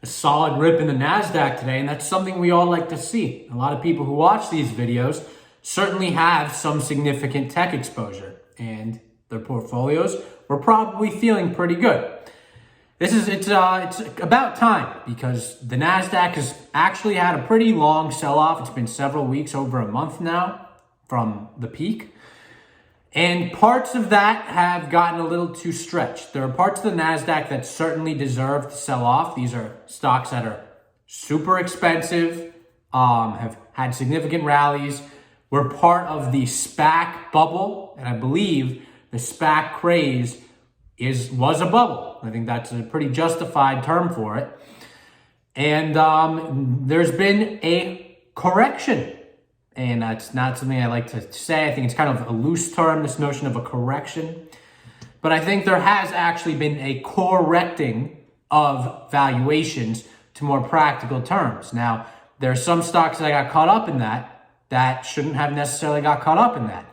a solid rip in the Nasdaq today, and that's something we all like to see. A lot of people who watch these videos certainly have some significant tech exposure, and their portfolios were probably feeling pretty good. It's about time, because the Nasdaq has actually had a pretty long sell-off. It's been several weeks, over a month now from the peak. And parts of that have gotten a little too stretched. There are parts of the Nasdaq that certainly deserve to sell off. These are stocks that are super expensive, have had significant rallies. We're part of the SPAC bubble, and I believe the SPAC craze was a bubble. I think that's a pretty justified term for it. And there's been a correction. And that's not something I like to say. I think it's kind of a loose term, this notion of a correction. But I think there has actually been a correcting of valuations to more practical terms. Now, there are some stocks that got caught up in that shouldn't have necessarily got caught up in that.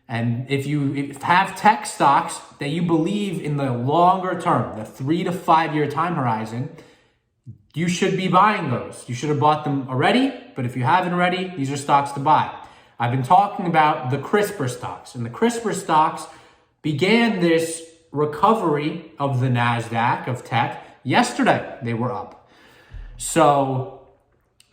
And if you have tech stocks that you believe in the longer term, the 3 to 5 year time horizon, you should be buying those. You should have bought them already, but if you haven't already, these are stocks to buy. I've been talking about the Crispr stocks, and the Crispr stocks began this recovery of the Nasdaq, of tech. Yesterday, they were up. So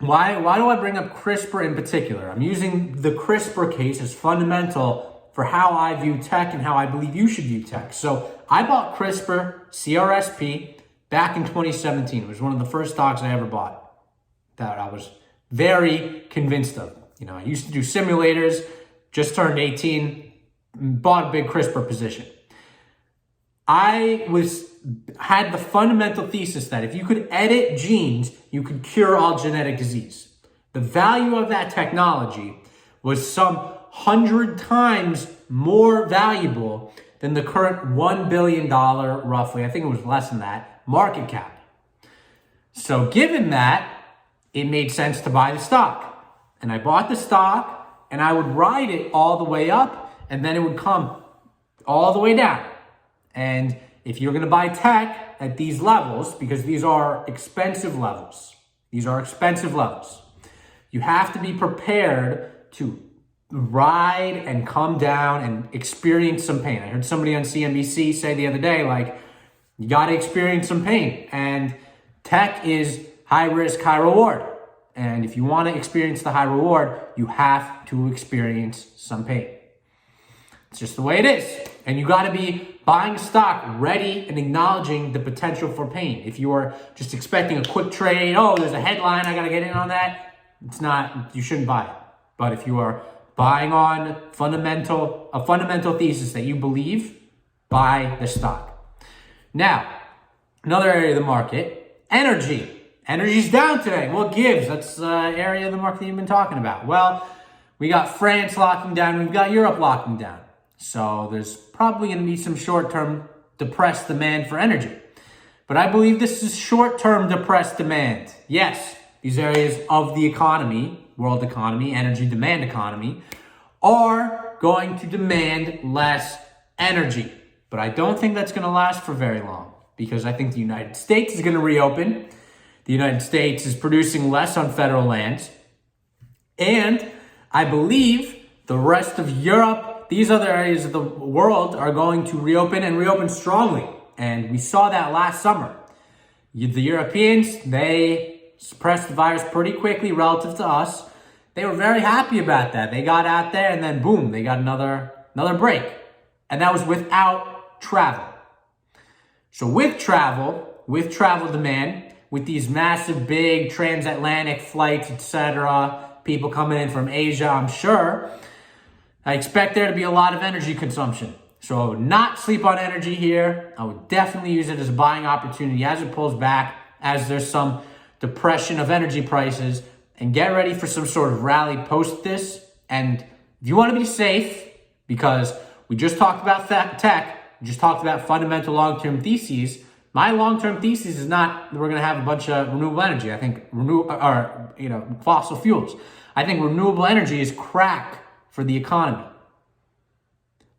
why do I bring up Crispr in particular? I'm using the Crispr case as fundamental for how I view tech and how I believe you should view tech. So I bought Crispr, CRSP, back in 2017. It was one of the first stocks I ever bought that I was very convinced of. You know, I used to do simulators, just turned 18, bought a big Crispr position. I had the fundamental thesis that if you could edit genes, you could cure all genetic disease. The value of that technology was some 100 times more valuable than the current $1 billion, roughly, I think it was less than that, market cap. So given that, it made sense to buy the stock. And I bought the stock, and I would ride it all the way up, and then it would come all the way down. And if you're going to buy tech at these levels, because these are expensive levels, you have to be prepared to ride and come down and experience some pain. I heard somebody on CNBC say the other day, like, you got to experience some pain. And tech is high risk, high reward. And if you want to experience the high reward, you have to experience some pain. It's just the way it is. And you got to be buying stock ready and acknowledging the potential for pain. If you are just expecting a quick trade, oh, there's a headline, I got to get in on that. It's not, you shouldn't buy it. But if you are buying on a fundamental thesis that you believe, buy the stock. Now, another area of the market, energy. Energy's down today. What gives? That's the area of the market that you've been talking about. Well, we got France locking down. We've got Europe locking down. So there's probably going to be some short-term depressed demand for energy. But I believe this is short-term depressed demand. Yes, these areas of the economy, world economy, energy demand economy, are going to demand less energy. But I don't think that's going to last for very long, because I think the United States is going to reopen. The United States is producing less on federal lands. And I believe the rest of Europe, these other areas of the world, are going to reopen and reopen strongly. And we saw that last summer. The Europeans, they suppressed the virus pretty quickly relative to us. They were very happy about that. They got out there and then boom, they got another break. And that was without travel. So with travel demand, with these massive big transatlantic flights, etc., people coming in from Asia, I'm sure, I expect there to be a lot of energy consumption. So I would not sleep on energy here. I would definitely use it as a buying opportunity as it pulls back, as there's some depression of energy prices, and get ready for some sort of rally post this. And if you want to be safe, because we just talked about tech, we just talked about fundamental long-term theses. My long-term thesis is not that we're going to have a bunch of renewable energy. I think fossil fuels. I think renewable energy is crack for the economy.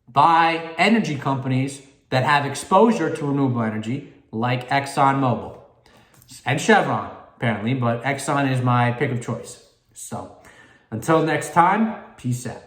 Buy energy companies that have exposure to renewable energy, like ExxonMobil. and Chevron, apparently, but Exxon is my pick of choice. So until next time, peace out.